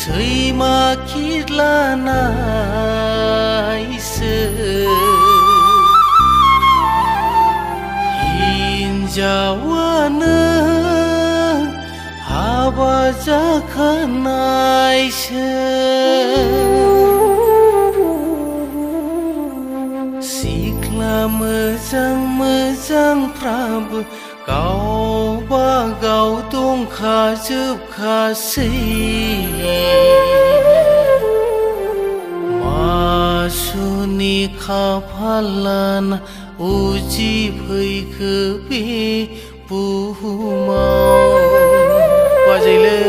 सैमा खिदलानायसो हिन्जावानो हाबा जाखानायसो सिख्ला मोजां मोजांफ्राबो गावबा गाव दंखाजोबखासै मासुनि खाफालाना उजिफैखो बे बुहुमाव बाजैलो